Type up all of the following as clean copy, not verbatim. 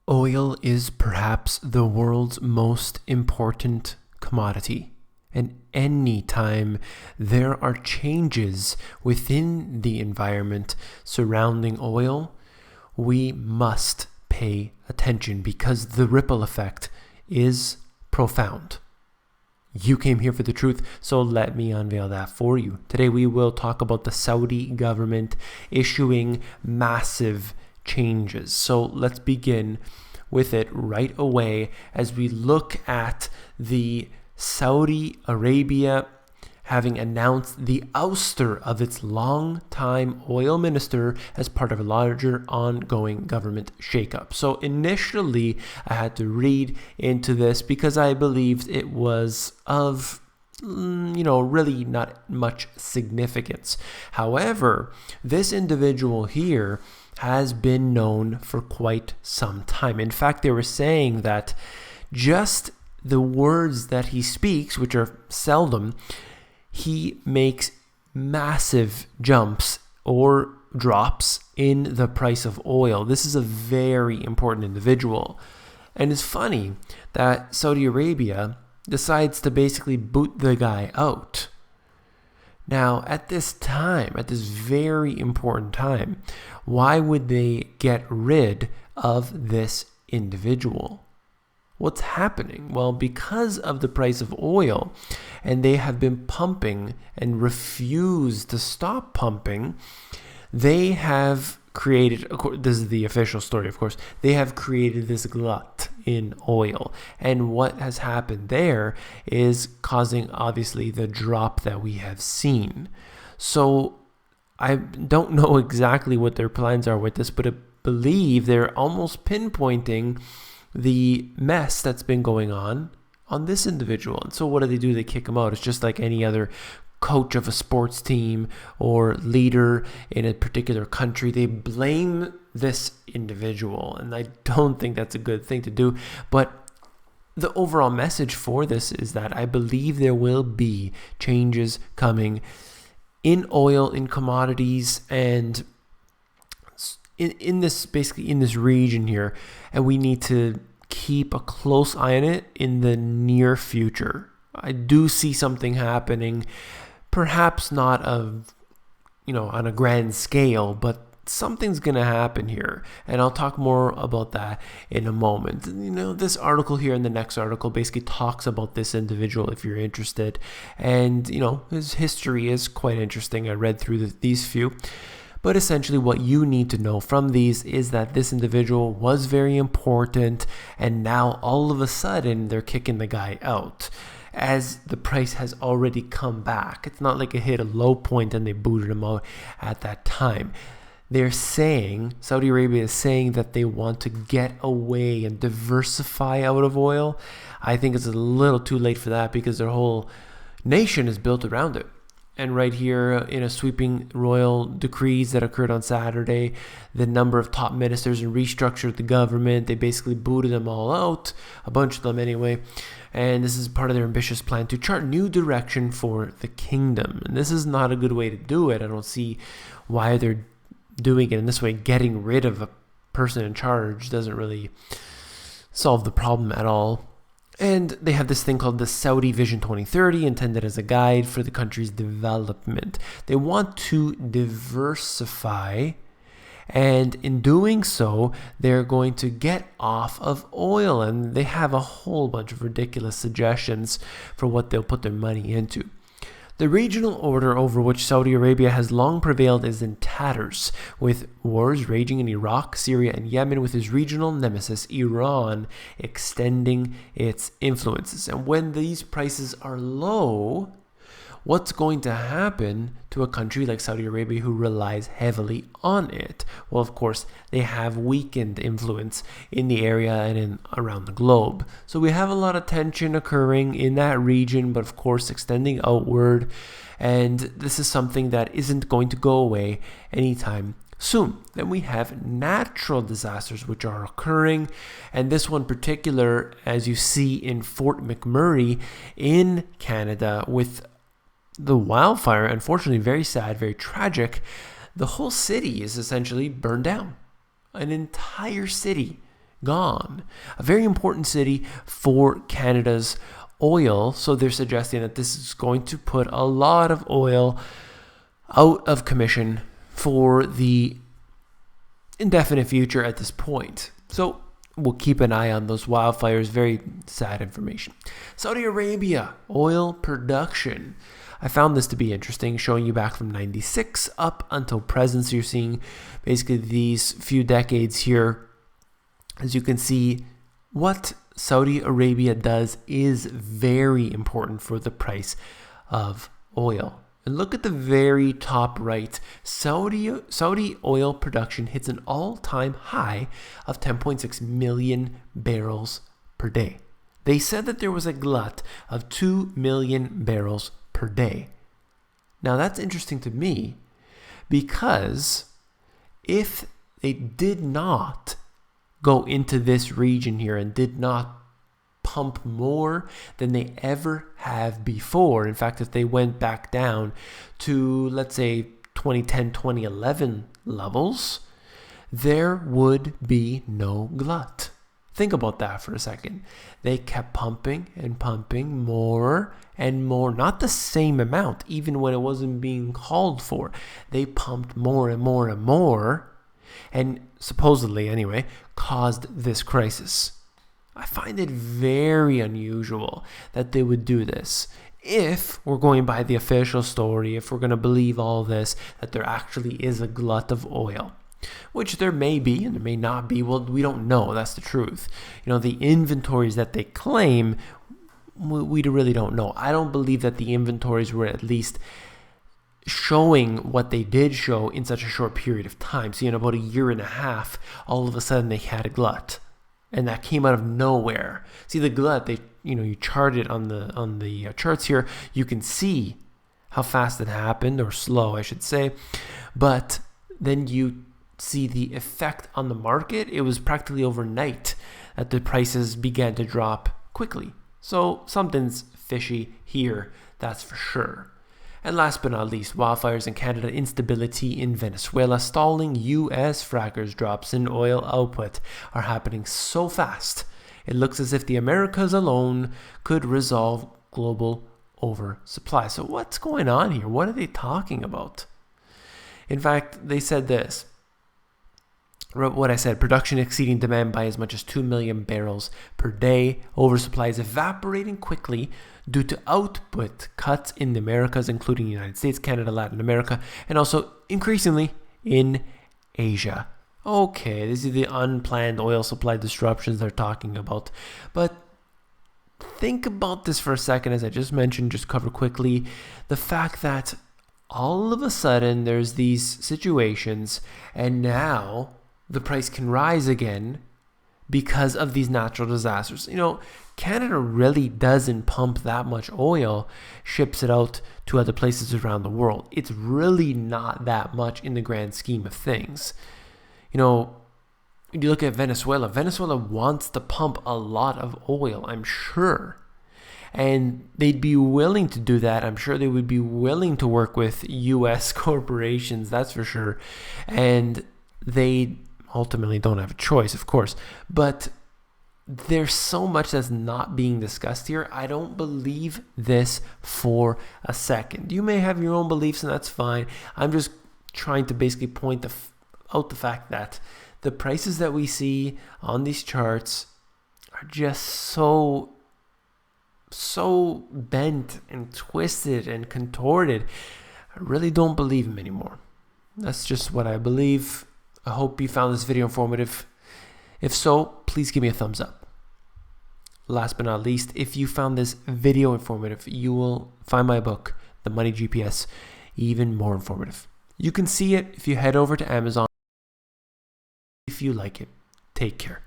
Oil is perhaps the world's most important commodity. And anytime there are changes within the environment surrounding oil, we must pay attention because the ripple effect is profound. You came here for the truth, so let me unveil that for you. Today we will talk about the Saudi government issuing massive changes. So let's begin with it right away as we look at the Saudi Arabia having announced the ouster of its longtime oil minister as part of a larger ongoing government shakeup. So initially, I had to read into this because I believed it was of really not much significance. However, this individual here has been known for quite some time. In fact, they were saying that just the words that he speaks, which are seldom, he makes massive jumps or drops in the price of oil. This is a very important individual. And it's funny that Saudi Arabia decides to basically boot the guy out. Now, at this time, at this very important time, why would they get rid of this individual? What's happening? Well, because of the price of oil, and they have been pumping and refused to stop pumping, they have created, this is the official story, of course, they have created this glut in oil. And what has happened there is causing, obviously, the drop that we have seen. So I don't know exactly what their plans are with this, but I believe they're almost pinpointing the mess that's been going on this individual. And so what do? They kick him out. It's just like any other coach of a sports team or leader in a particular country. They blame this individual, and I don't think that's a good thing to do. But the overall message for this is that I believe there will be changes coming in oil, in commodities, and in this region here, and we need to keep a close eye on it in the near future. I do see something happening, perhaps not on a grand scale, but something's going to happen here, and I'll talk more about that in a moment. This article here and the next article basically talks about this individual if you're interested, and his history is quite interesting. I read through these few. But essentially what you need to know from these is that this individual was very important, and now all of a sudden they're kicking the guy out as the price has already come back. It's not like it hit a low point and they booted him out at that time. They're saying, Saudi Arabia is saying that they want to get away and diversify out of oil. I think it's a little too late for that because their whole nation is built around it. And right here in a sweeping royal decrees that occurred on Saturday, the number of top ministers and restructured the government. They basically booted them all out, a bunch of them anyway. And this is part of their ambitious plan to chart new direction for the kingdom. And this is not a good way to do it. I don't see why they're doing it in this way. Getting rid of a person in charge doesn't really solve the problem at all. And they have this thing called the Saudi Vision 2030, intended as a guide for the country's development. They want to diversify, and in doing so, they're going to get off of oil. And they have a whole bunch of ridiculous suggestions for what they'll put their money into. The regional order over which Saudi Arabia has long prevailed is in tatters, with wars raging in Iraq, Syria, and Yemen, with his regional nemesis, Iran, extending its influences. And when these prices are low, what's going to happen to a country like Saudi Arabia who relies heavily on it? Well, of course, they have weakened influence in the area and around the globe. So we have a lot of tension occurring in that region, but of course extending outward. And this is something that isn't going to go away anytime soon. Then we have natural disasters which are occurring, and this one particular, as you see in Fort McMurray in Canada, with the wildfire, unfortunately very sad, very tragic. The whole city is essentially burned down. An entire city gone. A very important city for Canada's oil. So they're suggesting that this is going to put a lot of oil out of commission for the indefinite future at this point. So we'll keep an eye on those wildfires. Very sad information. Saudi Arabia, oil production. I found this to be interesting, showing you back from 96 up until present. So you're seeing basically these few decades here. As you can see, what Saudi Arabia does is very important for the price of oil. And look at the very top right. Saudi oil production hits an all-time high of 10.6 million barrels per day. They said that there was a glut of 2 million barrels per day. Now that's interesting to me, because if they did not go into this region here and did not pump more than they ever have before. In fact, if they went back down to, let's say, 2010, 2011 levels, there would be no glut. Think about that for a second. They kept pumping and pumping more and more, not the same amount, even when it wasn't being called for. They pumped more and more and more, and supposedly, anyway, caused this crisis. I find it very unusual that they would do this. If we're going by the official story, if we're going to believe all this, that there actually is a glut of oil, which there may be and there may not be. Well, we don't know. That's the truth. You know, the inventories that they claim, we really don't know. I don't believe that the inventories were at least showing what they did show in such a short period of time. So in about a year and a half, all of a sudden they had a glut. And that came out of nowhere. See, the glut, you chart it on the charts here. You can see how fast it happened, or slow, I should say. But then you see the effect on the market. It was practically overnight that the prices began to drop quickly. So something's fishy here, that's for sure. And last but not least, wildfires in Canada, instability in Venezuela, stalling U.S. frackers, drops in oil output are happening so fast. It looks as if the Americas alone could resolve global oversupply. So what's going on here? What are they talking about? In fact, they said this. What I said, production exceeding demand by as much as 2 million barrels per day. Oversupply is evaporating quickly due to output cuts in the Americas, including the United States, Canada, Latin America, and also increasingly in Asia. Okay, this is the unplanned oil supply disruptions they're talking about. But think about this for a second, as I just mentioned, just cover quickly, the fact that all of a sudden there's these situations, and now the price can rise again because of these natural disasters. You know, Canada really doesn't pump that much oil, ships it out to other places around the world. It's really not that much in the grand scheme of things. You know, when you look at Venezuela, Venezuela wants to pump a lot of oil, I'm sure. And they'd be willing to do that. I'm sure they would be willing to work with U.S. corporations, that's for sure. And they ultimately don't have a choice, of course. But there's so much that's not being discussed here. I don't believe this for a second. You may have your own beliefs, and that's fine. I'm just trying to basically point out the fact that the prices that we see on these charts are just so bent and twisted and contorted. I really don't believe them anymore. That's just what I believe. I hope you found this video informative. If so, please give me a thumbs up. Last but not least, if you found this video informative, you will find my book, The Money GPS, even more informative. You can see it if you head over to Amazon. If you like it, take care.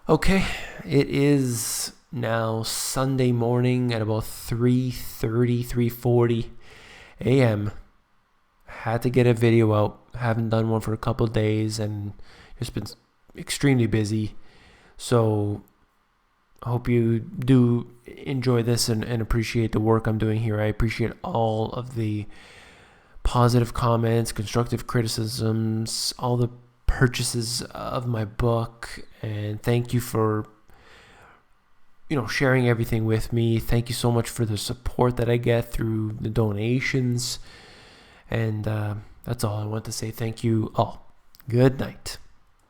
Okay, it is now Sunday morning at about 3:40 a.m. Had to get a video out. Haven't done one for a couple of days and just been extremely busy. So I hope you do enjoy this and appreciate the work I'm doing here. I appreciate all of the positive comments, constructive criticisms, all the purchases of my book, and thank you for sharing everything with me. Thank you so much for the support that I get through the donations. And that's all I want to say. Thank you all. Good night.